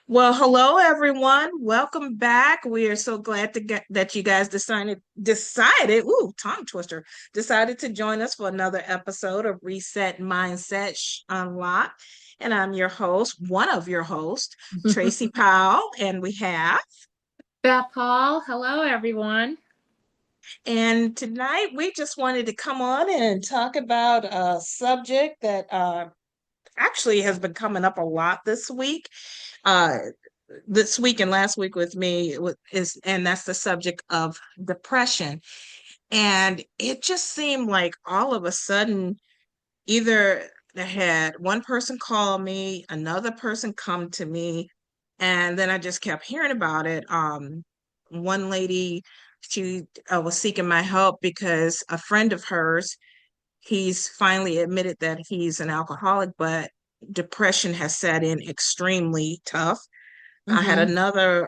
Well, hello everyone. Welcome back. We are so glad to get that you guys tongue twister, decided to join us for another episode of Reset Mindset Unlock. And I'm your host, one of your hosts, Tracy Powell, and we have Beth Hall, hello everyone. and tonight we just wanted to come on and talk about a subject that actually has been coming up a lot Uh, this week and last week with me is, and that's the subject of depression. And it just seemed like all of a sudden, either I had one person call me, another person come to me, and then I just kept hearing about it. One lady, she was seeking my help because a friend of hers, he's finally admitted that he's an alcoholic, but depression has set in extremely tough. I had hmm another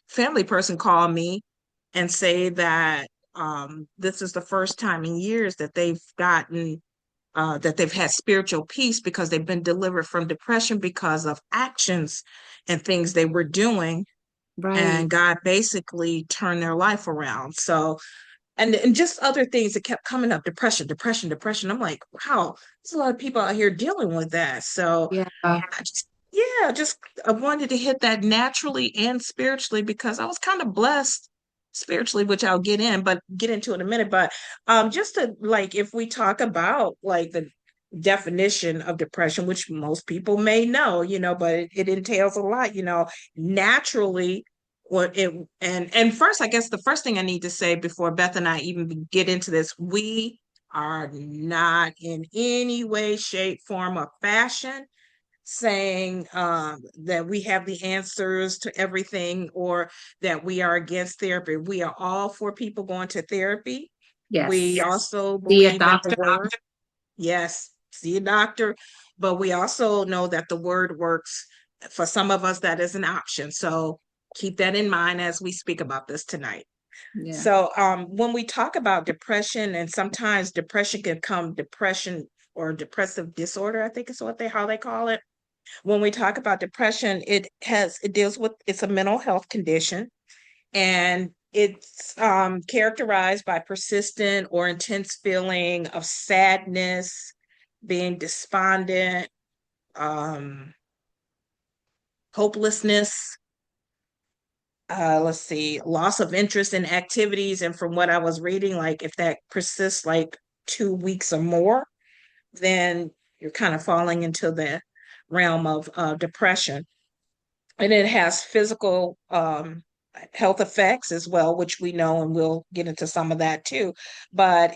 family person call me and say that this is the first time in years that they've had spiritual peace because they've been delivered from depression because of actions and things they were doing, Right. and God basically turned their life around. So, and just other things that kept coming up, depression, depression, depression. I'm like, wow, there's a lot of people out here dealing with that. So Yeah. I just, yeah, just I wanted to hit that naturally and spiritually because I was kind of blessed spiritually, which I'll get into in a minute. But just to like, if we talk about like the definition of depression, which most people may know, but it entails a lot, naturally. What it and first, I guess the first thing I need to say before Beth and I even get into this, we are not in any way, shape, form, or fashion saying that we have the answers to everything or that we are against therapy. We are all for people going to therapy. We Yes. also See a believe in the doctor. word. Yes, see a doctor, but we also know that the word works. For some of us, that is an option. So keep that in mind as we speak about this tonight. Yeah. So when we talk about depression, and sometimes depression can come depression or depressive disorder, I think is how they call it. When we talk about depression, it deals with, it's a mental health condition, and it's characterized by persistent or intense feeling of sadness, being despondent, um, hopelessness, let's see, loss of interest in activities. And from what I was reading, like if that persists like 2 weeks or more, then you're kind of falling into the realm of depression. And it has physical health effects as well, which we know, and we'll get into some of that too. But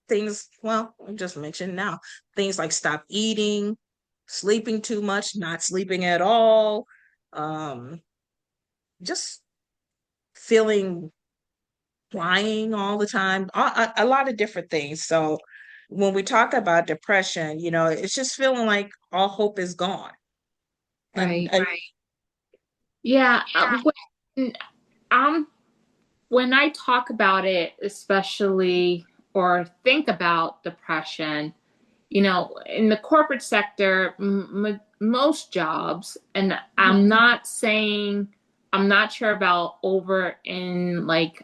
things, well, I just mentioned now, things like stop eating, sleeping too much, not sleeping at all, um, just feeling crying all the time, a lot of different things. So when we talk about depression, it's just feeling like all hope is gone. And Right. Yeah. When, um, when I talk about it, especially or think about depression, in the corporate sector, most jobs, and I'm not saying, I'm not sure about over in like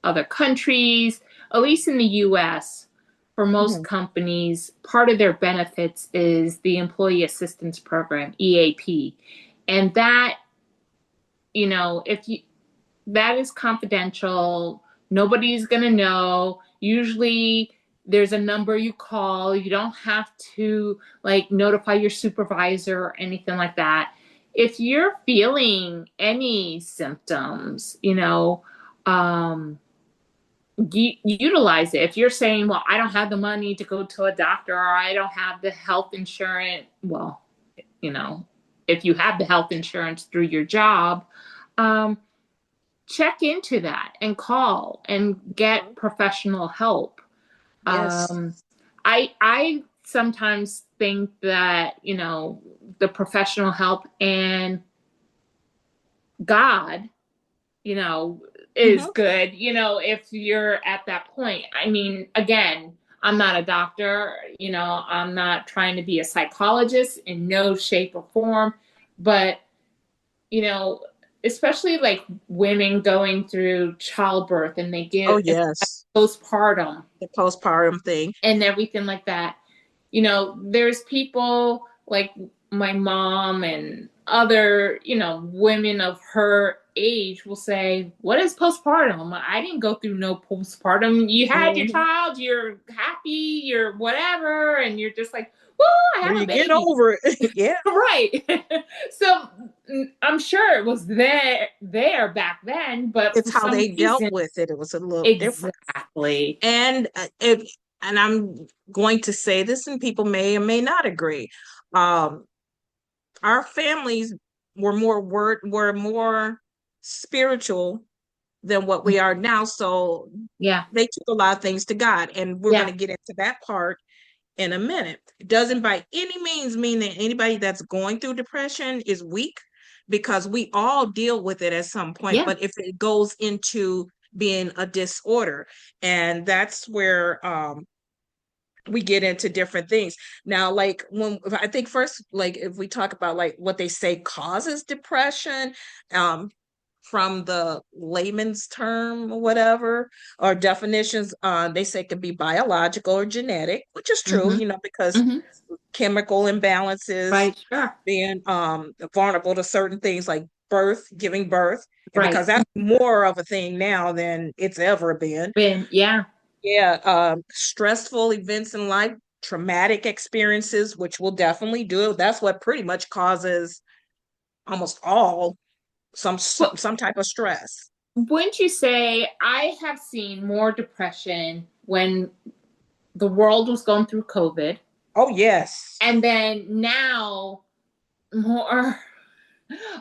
other countries, at least in the US, for most Mhm. companies, part of their benefits is the Employee Assistance Program, EAP. And that, if you, that is confidential. Nobody's going to know. Usually there's a number you call. You don't have to like notify your supervisor or anything like that. If you're feeling any symptoms, um, utilize it. If you're saying, well, I don't have the money to go to a doctor or I don't have the health insurance, well, you know, if you have the health insurance through your job, um, check into that and call and get Mhm. professional help. Yes. I sometimes think that the professional help and God, you know, is Mhm. good. If you're at that point. I mean, again, I'm not a doctor. I'm not trying to be a psychologist in no shape or form, but you know, especially like women going through childbirth and they Oh, give yes. postpartum The postpartum thing. and everything like that. There's people like my mom and other, women of her age will say, "What is postpartum? I didn't go through no postpartum. You had your Mhm. child, you're happy, you're whatever," and you're just like, "Well, I When have a you get baby." over it, yeah, Right. So I'm sure it was there back then, but for it's how some they dealt reason, with it. It was a little different. exactly. And if and I'm going to say this, and people may or may not agree. Um, our families were more spiritual than what we are now. So Yeah. they took a lot of things to God, and we're going Yeah. to get into that part in a minute. It doesn't by any means mean that anybody that's going through depression is weak, because we all deal with it at some point. Yeah. But if it goes into being a disorder, and that's where we get into different things. Now, like when I think first, like if we talk about like what they say causes depression, um, from the layman's term or whatever, or definitions, they say it can be biological or genetic, which is true, Mm-hmm. because Mm-hmm. chemical imbalances, Right. Sure. being vulnerable to certain things like giving birth, and Right. because that's more of a thing now than it's ever been. Been, yeah. Yeah, stressful events in life, traumatic experiences, which will definitely do it. That's what pretty much causes almost all But some type of stress. wouldn't you say I have seen more depression when the world was going through COVID, Oh, yes. and then now more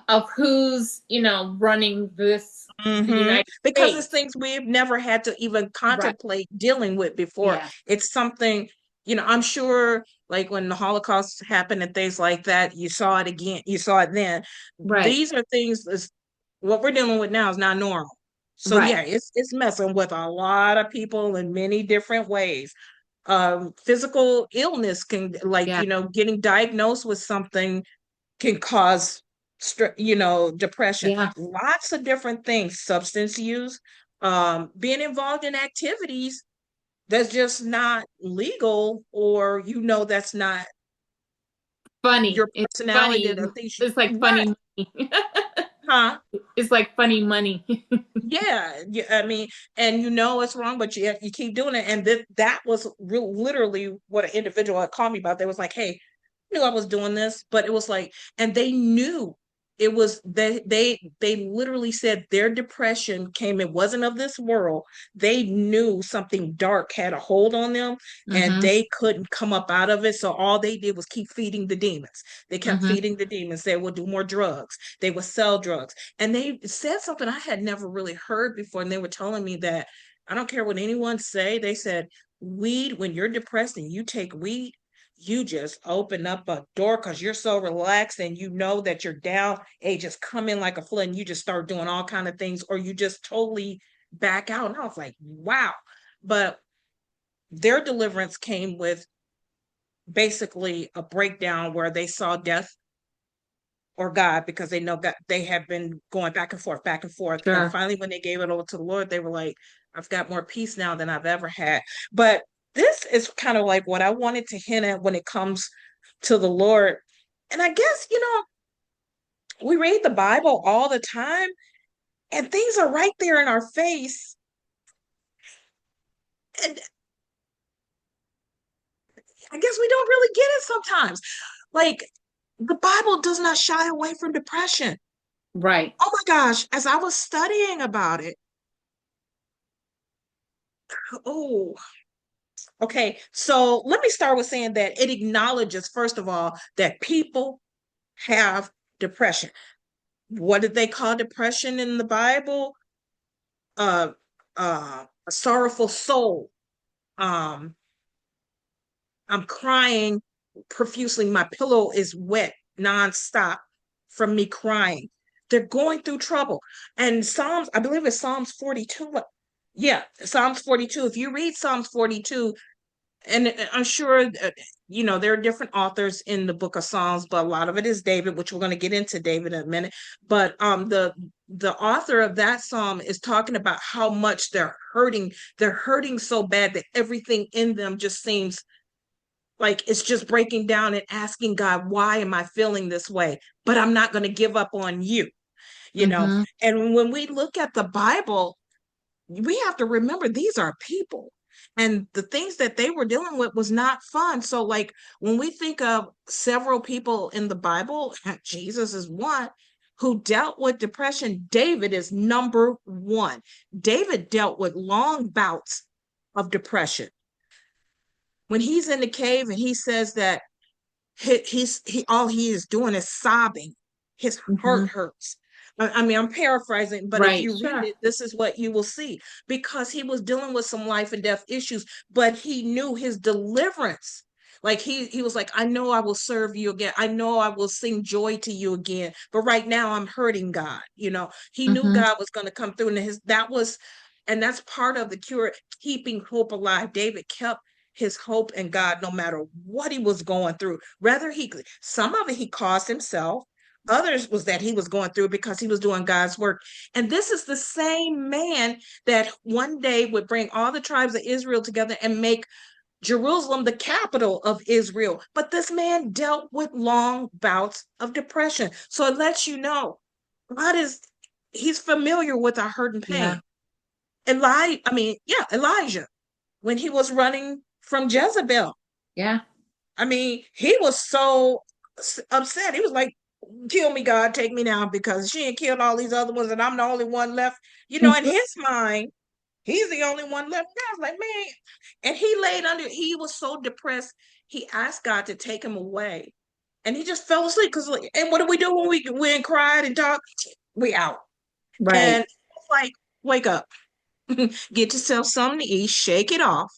of who's, running the Hmm. United Because it's States. things we've never had to even Right. contemplate dealing with before. Yeah. It's something, I'm sure like when the Holocaust happened and things like that, you saw it again, you saw it then. Right. These are things what we're dealing with now is not normal. So Right. yeah, it's messing with a lot of people in many different ways. Physical illness can, like, Yeah. getting diagnosed with something can cause depression. Yeah. Lots of different things, substance use, being involved in activities that's just not legal, or that's not Funny. your It's personality, funny. the things It's like right, funny money. huh? It's like funny money. Yeah, I mean, and it's wrong, but you keep doing it. And that was literally what an individual had called me about. They was like, "Hey, I knew I was doing this," but it was like, and they knew it was they literally said their depression came. It wasn't of this world. They knew something dark had a hold on them, and Mm-hmm. they couldn't come up out of it. So all they did was keep feeding the demons. They kept Mm-hmm. feeding the demons. They would do more drugs. They would sell drugs. And they said something I had never really heard before. And they were telling me that I don't care what anyone say. They said, weed, when you're depressed and you take weed, you just open up a door because you're so relaxed and you know that you're down. Hey, just come in like a flood and you just start doing all kind of things, or you just totally back out. And I was like, wow. But their deliverance came with basically a breakdown where they saw death or God, because they know God, they have been going back and forth, back and forth. And Sure. finally, when they gave it over to the Lord, they were like, I've got more peace now than I've ever had. But this is kind of like what I wanted to hint at when it comes to the Lord. And I guess, we read the Bible all the time and things are right there in our face. And I guess we don't really get it sometimes. Like, the Bible does not shy away from depression. Right. Oh my gosh, as I was studying about it, oh, okay, so let me start with saying that it acknowledges, first of all, that people have depression. What did they call depression in the Bible? Uh, a sorrowful soul. Um, I'm crying profusely. My pillow is wet nonstop from me crying. They're going through trouble. And Psalms, I believe it's Psalms 42. Yeah, Psalms 42. If you read Psalms 42, and I'm sure there are different authors in the book of Psalms, but a lot of it is David, which we're going to get into David in a minute. But the author of that psalm is talking about how much they're hurting so bad that everything in them just seems like it's just breaking down and asking God, why am I feeling this way? But I'm not going to give up on you, you know. Mm-hmm. And when we look at the Bible, we have to remember these are people, and the things that they were dealing with was not fun. So like when we think of several people in the Bible, Jesus is one who dealt with depression. David is number one. David dealt with long bouts of depression. When he's in the cave and he says that he all he is doing is sobbing. His Mm-hmm. heart hurts. I mean, I'm paraphrasing, but if Right. you read Sure. it, this is what you will see, because he was dealing with some life and death issues, but he knew his deliverance. Like he was like, I know I will serve you again. I know I will sing joy to you again. But right now I'm hurting God. He knew Mm-hmm. God was going to come through, and that's part of the cure, keeping hope alive. David kept his hope in God no matter what he was going through. Rather, some of it he caused himself. Others was that he was going through because he was doing God's work. And this is the same man that one day would bring all the tribes of Israel together and make Jerusalem the capital of Israel. But this man dealt with long bouts of depression. So it lets you know God he's familiar with our hurt and Yeah. pain. Elijah, when he was running from Jezebel. Yeah. I mean, he was so upset. He was like, kill me, God, take me now, because she ain't killed all these other ones and I'm the only one left. In his mind, he's the only one left. I was like, man. And he was so depressed, he asked God to take him away. And he just fell asleep because, and what do we do when we cried and talked? We out. And Right. it's like, wake up, get yourself something to eat, shake it off.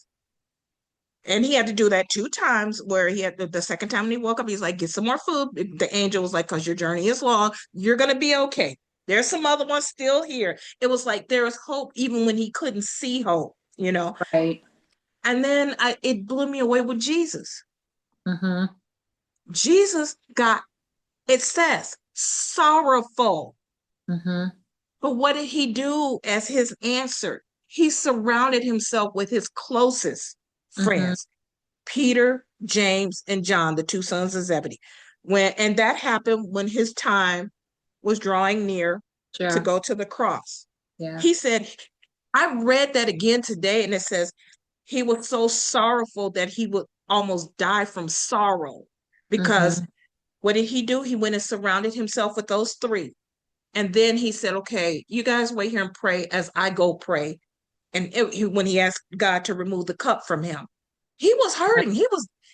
And he had to do that 2 times, where he had the second time when he woke up, he's like, get some more food. The angel was like, because your journey is long, you're going to be okay. There's some other ones still here. It was like there was hope even when he couldn't see hope. Right. And then it blew me away with Jesus. Mm-hmm. Jesus got, it says, sorrowful. Mm-hmm. But what did he do as his answer? He surrounded himself with his closest Mm-hmm. friends. Peter, James, and John, the two sons of Zebedee. And that happened when his time was drawing near to Sure. go to the cross. Yeah. He said, I read that again today, and it says he was so sorrowful that he would almost die from sorrow. Because Mm-hmm. what did he do? He went and surrounded himself with those three. And then he said, okay, you guys wait here and pray as I go pray. And when he asked God to remove the cup from him, he was hurting. He,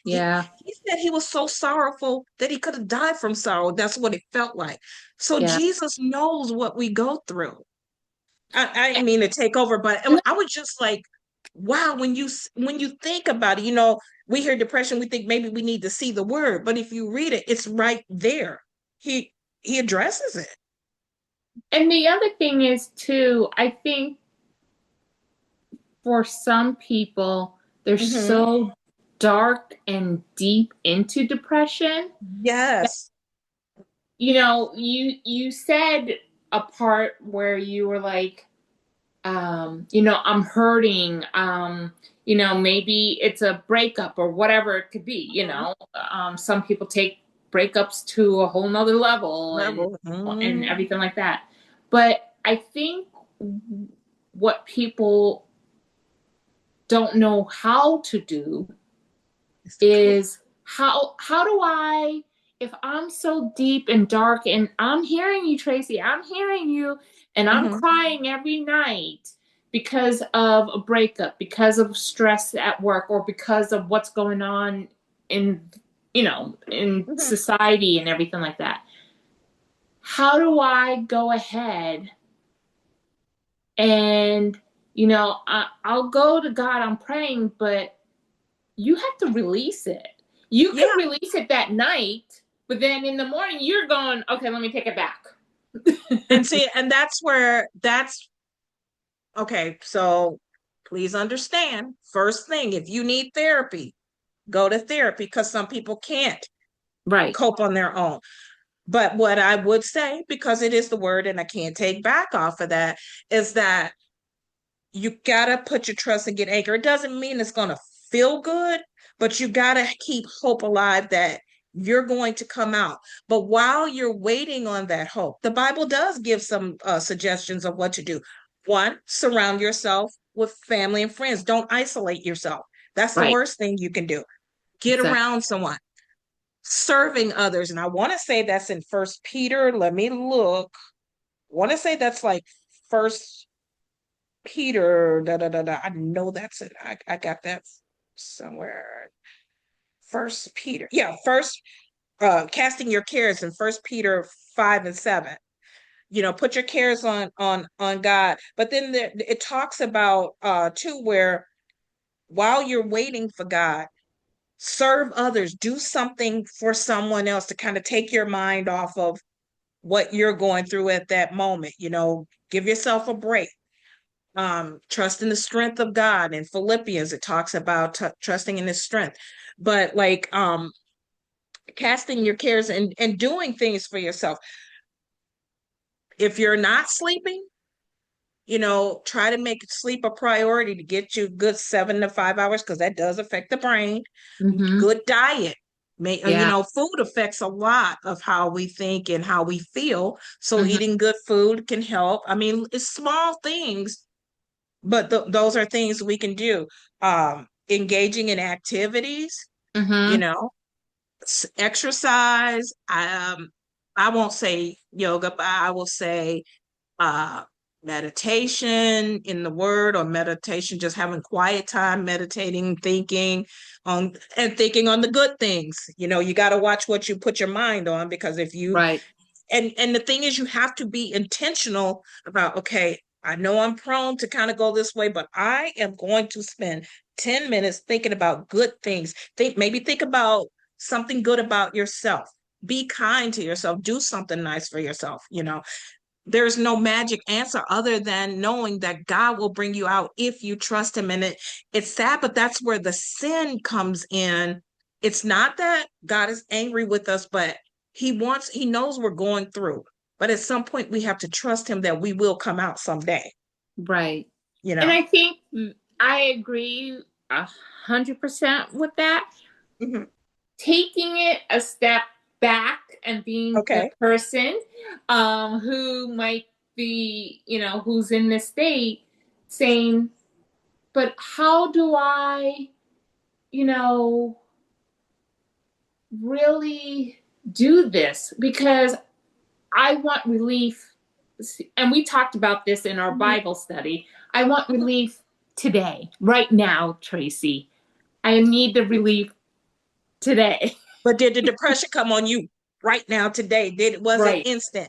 Yeah. he said he was so sorrowful that he could have died from sorrow. That's what it felt like. So Yeah. Jesus knows what we go through. I didn't mean to take over, but And I was just like, wow, when you think about it, we hear depression, we think maybe we need to see the word, but if you read it, it's right there. He addresses it. the other thing is too, I think for some people, they're Hmm. so dark and deep into depression. Yes. You said a part where you were like, I'm hurting. Maybe it's a breakup or whatever it could be. Mhm. Some people take breakups to a whole nother level Level. and Mhm. everything like that. But I think what people don't know how to do It's the truth. is how do I, if I'm so deep and dark and I'm hearing you, Tracy, I'm hearing you, and I'm Mhm. crying every night because of a breakup, because of stress at work, or because of what's going on in in Mhm. society and everything like that. How do I go ahead and I'll go to God, I'm praying, but you have to release it. You Yeah. can release it that night, but then in the morning you're going, okay, let me take it back. And see, and that's okay. So please understand, first thing, if you need therapy, go to therapy, because some people can't Right. cope on their own. But what I would say, because it is the word and I can't take back off of that, is that you gotta put your trust and get anchored. It doesn't mean it's gonna feel good, but you gotta keep hope alive that you're going to come out. But while you're waiting on that hope, the Bible does give some suggestions of what to do. One, surround yourself with family and friends. Don't isolate yourself. That's the Right. worst thing you can do. Get Exactly. around someone. Serving others. And I want to say that's in First Peter. Let me look. I want to say that's like First Peter. Da, da, da, da. I know that's it. I got that somewhere. First Peter. Yeah, first casting your cares in First Peter 5 and 7. Put your cares on God. But then it talks about too, where while you're waiting for God, serve others, do something for someone else to kind of take your mind off of what you're going through at that moment. Give yourself a break. Trust in the strength of God. In Philippians, it talks about trusting in his strength. But like casting your cares and doing things for yourself. If you're not sleeping, try to make sleep a priority to get you good 7 to 5 hours, because that does affect the brain. Mm-hmm. Good diet. Yeah. Food affects a lot of how we think and how we feel. So Mm-hmm. eating good food can help. I mean, it's small things, but those are things we can do. Engaging in activities, you Mm-hmm. know, exercise. I won't say yoga, but I will say uh meditation in the word, or meditation, just having quiet time, meditating, thinking on the good things. You got to watch what you put your mind on, because if you Right. and the thing is, you have to be intentional about, okay, I know I'm prone to kind of go this way, but I am going to spend 10 minutes thinking about good things. Think about something good about yourself. Be kind to yourself. Do something nice for yourself. There's no magic answer other than knowing that God will bring you out if you trust him. And it's sad, but that's where the sin comes in. It's not that God is angry with us, but he knows we're going through. But at some point we have to trust him that we will come out someday, Right. you And know. I think I agree 100% with that. Mhm. Taking it a step back and being the Okay. person who might be, who's in this state, saying, but how do I, you know, really do this? Because I want relief. And we talked about this in our Mhm. Bible study. I want Mhm. relief today, right now, Tracy. I need the relief today. But did the depression come on you right now today? Was it Right. instant?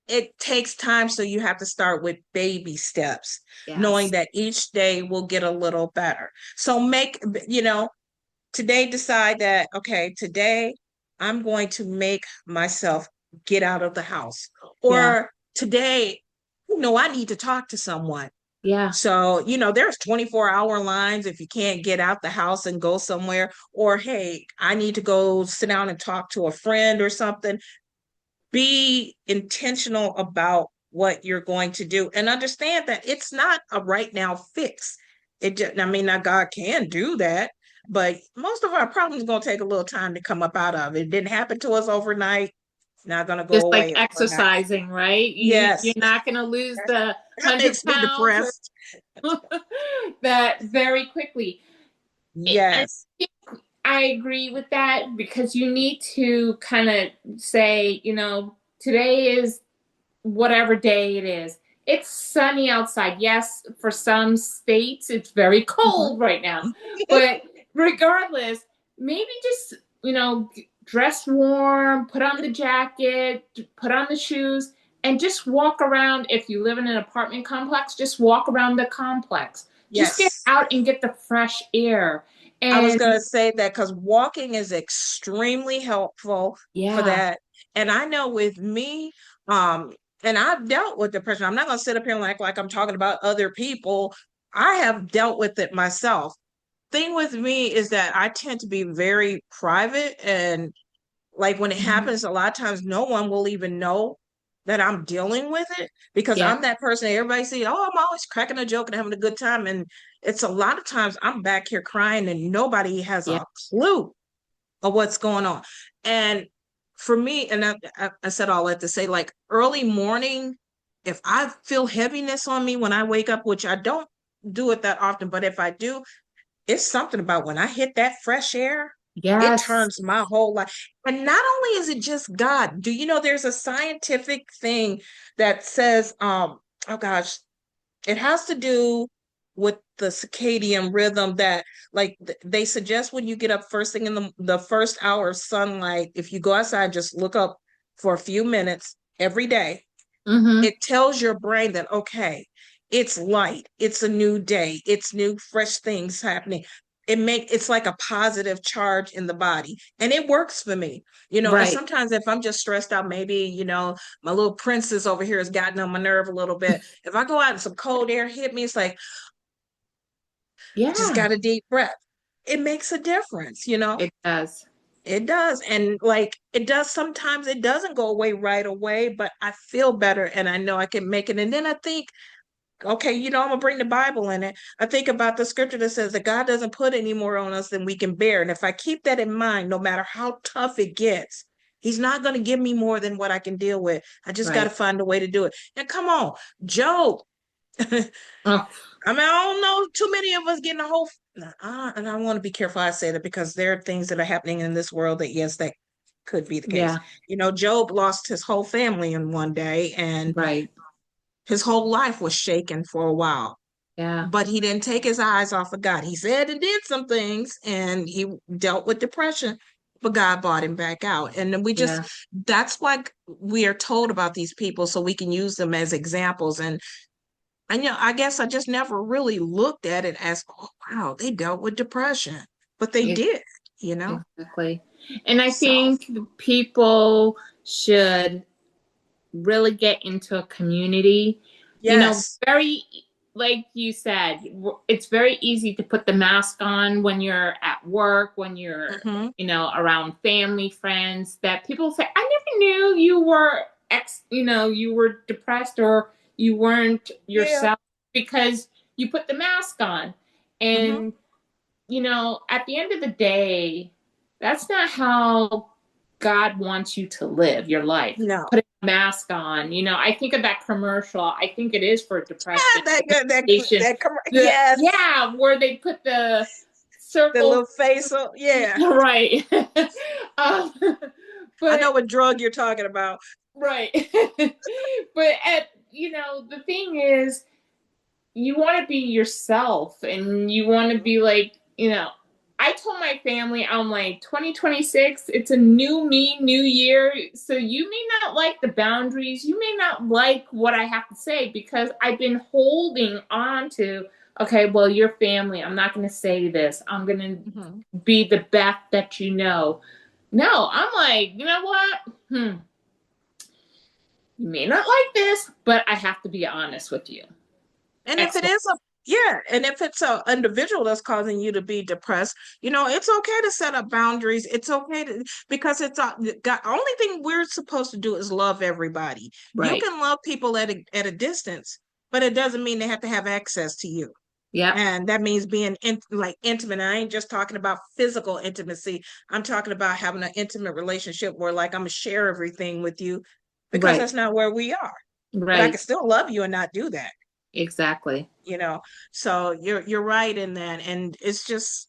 It takes time, so you have to start with baby steps, knowing Yes. that each day will get a little better. So today decide that, okay, today I'm going to make myself get out of the house. Yeah. Or today, I need to talk to someone. Yeah. So, there's 24-hour lines if you can't get out the house and go somewhere. Or, hey, I need to go sit down and talk to a friend or something. Be intentional about what you're going to do, and understand that it's not a right now fix. I mean, now God can do that, but most of our problems are going to take a little time to come up out of it. It didn't happen to us overnight. It's not going to go Just like away overnight. exercising, right? You're Yes, not going to lose the that 100 makes me pounds or depressed. that very quickly. And Yes. I agree with that because you need to kind of say, today is whatever day it is. It's sunny outside. Yes, for some states, it's very Mhm. cold right now. But regardless, maybe just, dress warm, put on the jacket, put on the shoes, and just walk around. If you live in an apartment complex, just walk around the complex. Just get Yes. out and get the fresh air. I was And going to say that, because walking is extremely helpful for yeah, that. And I know with me, um, and I've dealt with depression. I'm not going to sit up here and act like I'm talking about other people. I have dealt with it myself. Thing with me is that I tend to be very private, and like when it Mhm. happens, a lot of times no one will even know that I'm dealing with it because Yeah. I'm that person that everybody sees, oh, I'm always cracking a joke and having a good time. And it's a lot of times I'm back here crying and nobody has Yeah. a clue of what's going on. And for me, and I said all that to say, like early morning, if I feel heaviness on me when I wake up, which I don't do it that often, but if I do, it's something about when I hit that fresh air, it Yes. turns my whole life. And not only is it just God, do you know there's a scientific thing that says, oh gosh, it has to do with the circadian rhythm that like they suggest when you get up first thing in the first hour of sunlight, if you go outside, just look up for a few minutes every day. Mm-hmm. It tells your brain that, okay, it's light, it's a new day, it's new fresh things happening. It's like a positive charge in the body, and it works for me, and Right. sometimes if I'm just stressed out, maybe my little princess over here has gotten on my nerve a little bit. If I go out and some cold air hit me, it's like just Yeah, got a deep breath. It makes a difference. it does. It does. And like it does, sometimes it doesn't go away right away, but I feel better and I know I can make it. And then I think, okay, I'm gonna bring the Bible in it. I think about the scripture that says that God doesn't put any more on us than we can bear. And if I keep that in mind, no matter how tough it gets, He's not gonna give me more than what I can deal with. I just gotta Right. find a way to do it. And come on, Job. Oh, I mean, I don't know too many of us getting a whole, and I want to be careful I say that because there are things that are happening in this world that, yes, that could be the case. yeah. Job lost his whole family in one day, and Right. his whole life was shaken for a while. Yeah. But he didn't take his eyes off of God. He said and did some things, and he dealt with depression, but God brought him back out. And then Yeah. that's why we are told about these people so we can use them as examples. And I guess I just never really looked at it as, oh wow, they dealt with depression. But they Ex- did. Exactly. And I So think people should really get into a community. yes. Very, like you said, it's very easy to put the mask on when you're at work, when you're, Hmm. around family, friends, that people say, I never knew you were you were depressed or you weren't Yeah. yourself because you put the mask on. Hmm. And at the end of the day, that's not how God wants you to live your life. No. Put a mask on. I think of that commercial. I think it is for depression Ah, medication. yes. Yeah, where they put the The circles. little face. Yeah. Right. um, I but know what drug you're talking about. right. But the thing is, you want to be yourself and you want to be like, I told my family, I'm like, 2026, it's a new me, new year. So you may not like the boundaries. You may not like what I have to say because I've been holding on to, okay, well, your family, I'm not going to say this. I'm going to Hmm. be the Beth that you know. No, I'm like, you know what? You may not like this, but I have to be honest with you. And if X, it is and if it's a individual that's causing you to be depressed, it's okay to set up boundaries. It's okay because only thing we're supposed to do is love everybody. You right. can love people at a distance, but it doesn't mean they have to have access to you. Yep. And that means being like intimate. And I ain't just talking about physical intimacy. I'm talking about having an intimate relationship where like I'm gonna share everything with you because Right. that's not where we are. But I can Right. still love you and not do that Exactly. you know so you're right in that, and it's just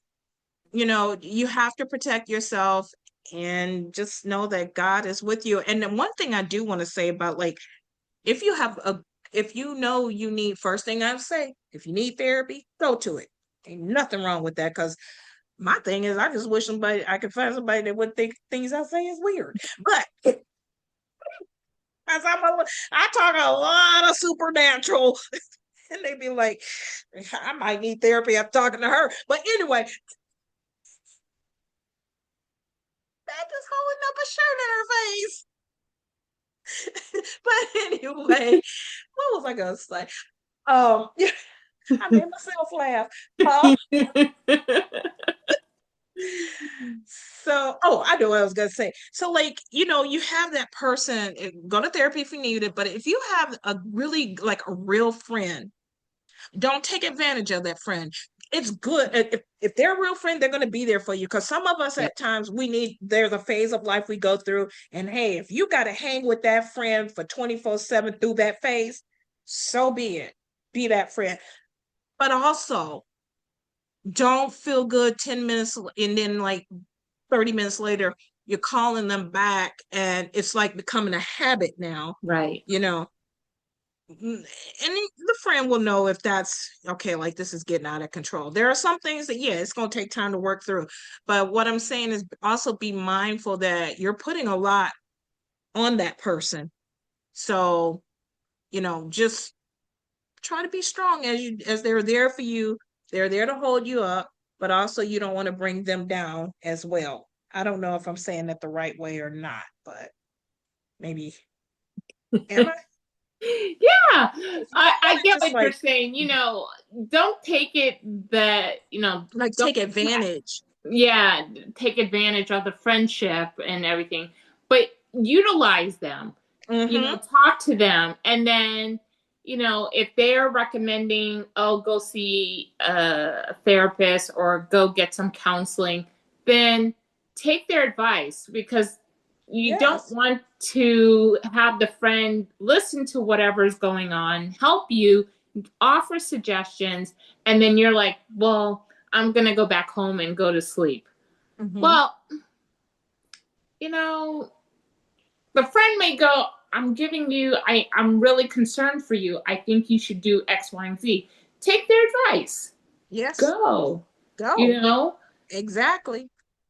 you have to protect yourself and just know that God is with you. And then one thing I do want to say about, like, if you have a if you know you need, first thing I would say, if you need therapy, go to it. Ain't nothing wrong with that, because my thing is I just wish I could find somebody that would think things I say is weird. But as I talk a lot of supernatural, and they be like, I might need therapy after talking to her. But anyway, that just holding up a shirt in her face. But anyway, what was I gonna say? Yeah. I made myself laugh. Uh, oh, I know what I was gonna say. So, like, you have that person, go to therapy if you need it, but if you have a really like a real friend, don't take advantage of that friend. It's good if they're a real friend, they're going to be there for you. Because some of us Yeah. at times there's a phase of life we go through, and hey, if you got to hang with that friend for 24/7 through that phase, so be it. Be that friend. But also, don't feel good 10 minutes and then like 30 minutes later, you're calling them back, and it's like becoming a habit now, Right. you know. And the friend will know if that's okay, like this is getting out of control. There are some things that, yeah, it's going to take time to work through. But what I'm saying is also be mindful that you're putting a lot on that person. So, just try to be strong as they're there for you. They're there to hold you up, but also you don't want to bring them down as well. I don't know if I'm saying that the right way or not, but maybe am I? Yeah, I It's get just what you're like saying. Don't take it that, don't, take advantage. yeah, take advantage of the friendship and everything, but utilize them, Mm-hmm. talk to them. And then, if they're recommending, oh, go see a therapist or go get some counseling, then take their advice, because you don't Yes. want to have the friend listen to whatever's going on, help you, offer suggestions, and then you're like, well, I'm going to go back home and go to sleep. Mm-hmm. Well, you know, the friend may go, I'm really concerned for you. I think you should do X, Y, and Z. Take their advice. Yes. Go. You Go. know? Exactly.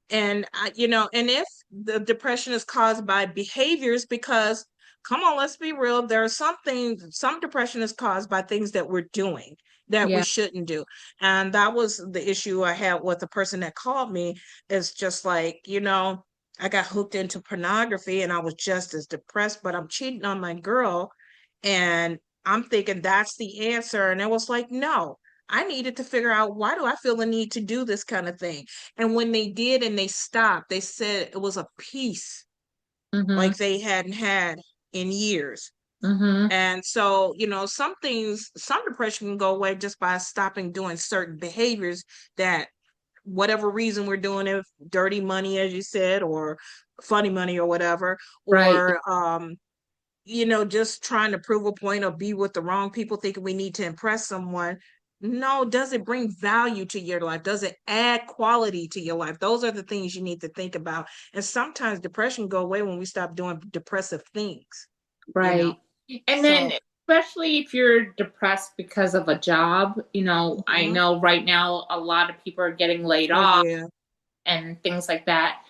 And and if the depression is caused by behaviors, because come on, let's be real, there are some depression is caused by things that we're doing that we Yeah. shouldn't do. And that was the issue I had with the person that called me, is just like, I got hooked into pornography and I was just as depressed, but I'm cheating on my girl. And I'm thinking that's the answer. And it was like, no, I needed to figure out, why do I feel the need to do this kind of thing? And when they did and they stopped, they said it was a peace Mm-hmm. like they hadn't had in years. Mm-hmm. And so, some depression can go away just by stopping doing certain behaviors that, whatever reason we're doing it, dirty money, as you said, or funny money or whatever, Right. or just trying to prove a point or be with the wrong people thinking we need to impress someone. No, does it bring value to your life? Does it add quality to your life? Those are the things you need to think about. And sometimes depression go away when we stop doing depressive things, you know. Right. And then, So, especially if you're depressed because of a job, I mhm. know right now a lot of people are getting laid Oh off yeah. and things like that.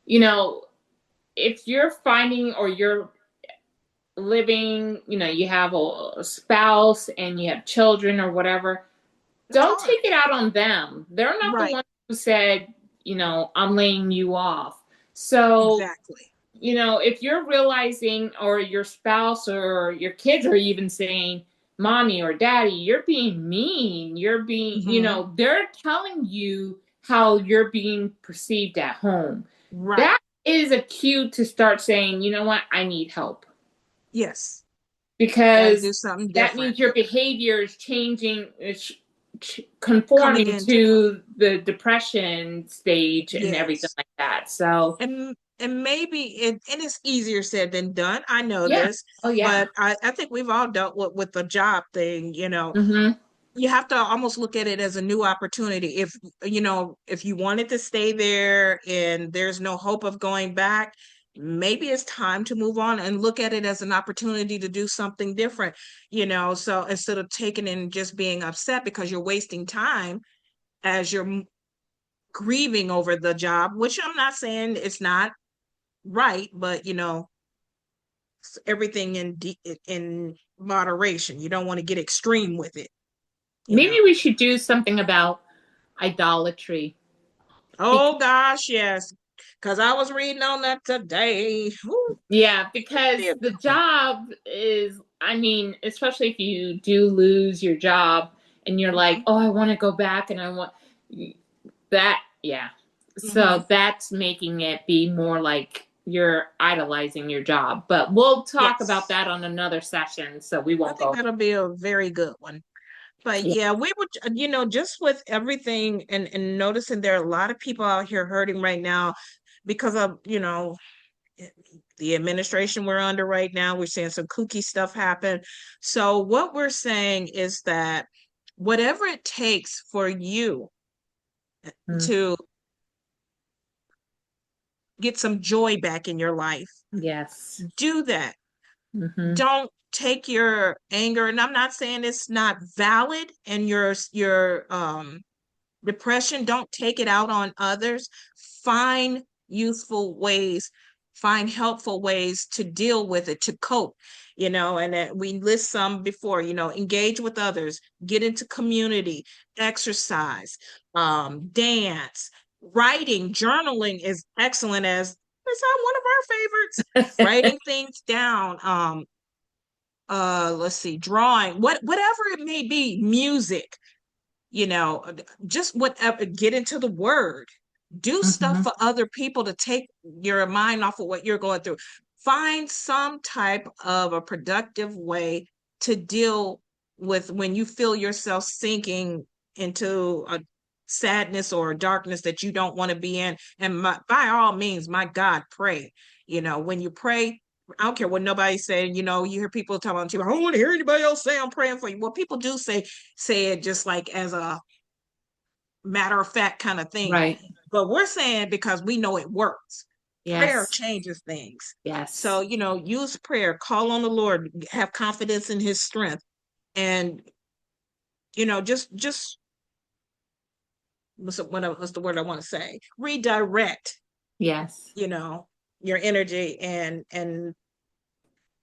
You know, if you're finding, or you're living, you have a spouse and you have children or whatever, It's don't hard. take it out on them. They're not the Right. ones who said, I'm laying you off. So, Exactly. if you're realizing, or your spouse or your kids are even saying, mommy or daddy, you're being mean, you're being, Hmm. they're telling you how you're being perceived at home. Right. That is a cue to start saying, you know what, I need help. Yes. Got to Because do something that different. means your behavior is changing, it's Coming conforming into to the depression stage and everything yes. like that. So, And maybe and it's easier said than done. I know yeah. this, Oh, yeah. but I think we've all dealt with the job thing. Mm-hmm. You have to almost look at it as a new opportunity. If you wanted to stay there and there's no hope of going back, maybe it's time to move on and look at it as an opportunity to do something different. So instead of taking and just being upset because you're wasting time as you're grieving over the job, which I'm not saying it's not right, but everything in moderation. You don't want to get extreme with it, you Maybe know. we should do something about idolatry. Oh gosh, yes. Because I was reading on that today. Whew, Yeah, it's gonna be because a the good one. job is, I mean, especially if you do lose your job and you're like, Mhm. oh, I want to go back and I want that. Yeah. Mhm. So that's making it be more like you're idolizing your job. But we'll talk about Yes. that on another session. So we I won't think go. that'll be a very good one. But Yeah. yeah, we would, just with everything and noticing there are a lot of people out here hurting right now because of, the administration we're under right now. We're seeing some kooky stuff happen. So what we're saying is that whatever it takes for you Mm, to get some joy back in your life, yes. do that. Mm-hmm. Don't take your anger, and I'm not saying it's not valid, and your depression, don't take it out on others. Find useful ways, find helpful ways to deal with it, to cope, and we list some before, engage with others, get into community, exercise, dance, writing, journaling is excellent, as it's one of our favorites. Writing things down, let's see, drawing, whatever it may be, music, you know, just whatever, get into the word, do stuff Mm-hmm. for other people to take your mind off of what you're going through. Find some type of a productive way to deal with when you feel yourself sinking into a sadness or a darkness that you don't want to be in. And by all means, my God, pray. When you pray, I don't care what nobody's saying. You hear people talking on TV, I don't want to hear anybody else say I'm praying for you. Well, people do say it just like as a matter of fact kind of thing. Right. But we're saying because we know it works. Prayer Yes. changes things. So, Yes. use prayer, call on the Lord, have confidence in his strength. And, just what's the word I want to say? Redirect, Yes. you know, your energy and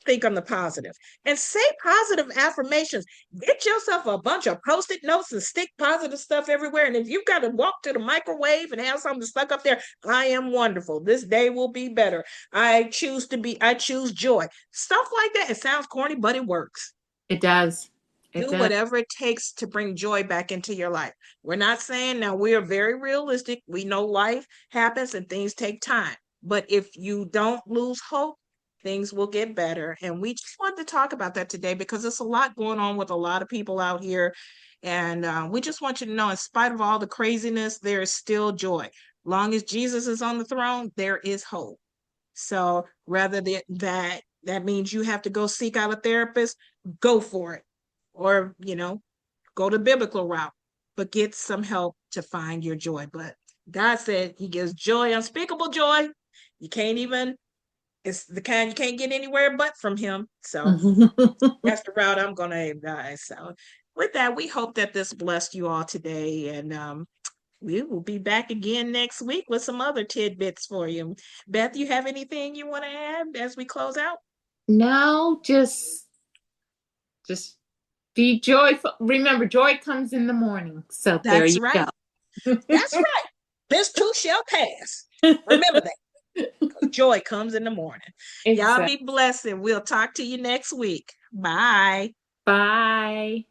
think on the positive and say positive affirmations. Get yourself a bunch of post-it notes and stick positive stuff everywhere. And if you've got to walk to the microwave and have something stuck up there, I am wonderful. This day will be better. I choose joy. Stuff like that. It sounds corny, but it works. It does. It Do does. whatever it takes to bring joy back into your life. We're not saying, now we are very realistic. We know life happens and things take time. But if you don't lose hope, things will get better. And we just wanted to talk about that today because there's a lot going on with a lot of people out here. And we just want you to know, in spite of all the craziness, there is still joy. Long as Jesus is on the throne, there is hope. So rather than that means you have to go seek out a therapist, go for it. Or, go the biblical route, but get some help to find your joy. But God said he gives joy, unspeakable joy. You can't even, it's the kind you can't get anywhere but from him. So that's the route I'm going to advise. So with that, we hope that this blessed you all today. And we will be back again next week with some other tidbits for you. Beth, you have anything you want to add as we close out? No, just be joyful. Remember, joy comes in the morning. So there That's you go. right. That's right. This too shall pass. Remember that. Joy comes in the morning. Y'all Exactly. be blessed, and we'll talk to you next week. Bye. Bye.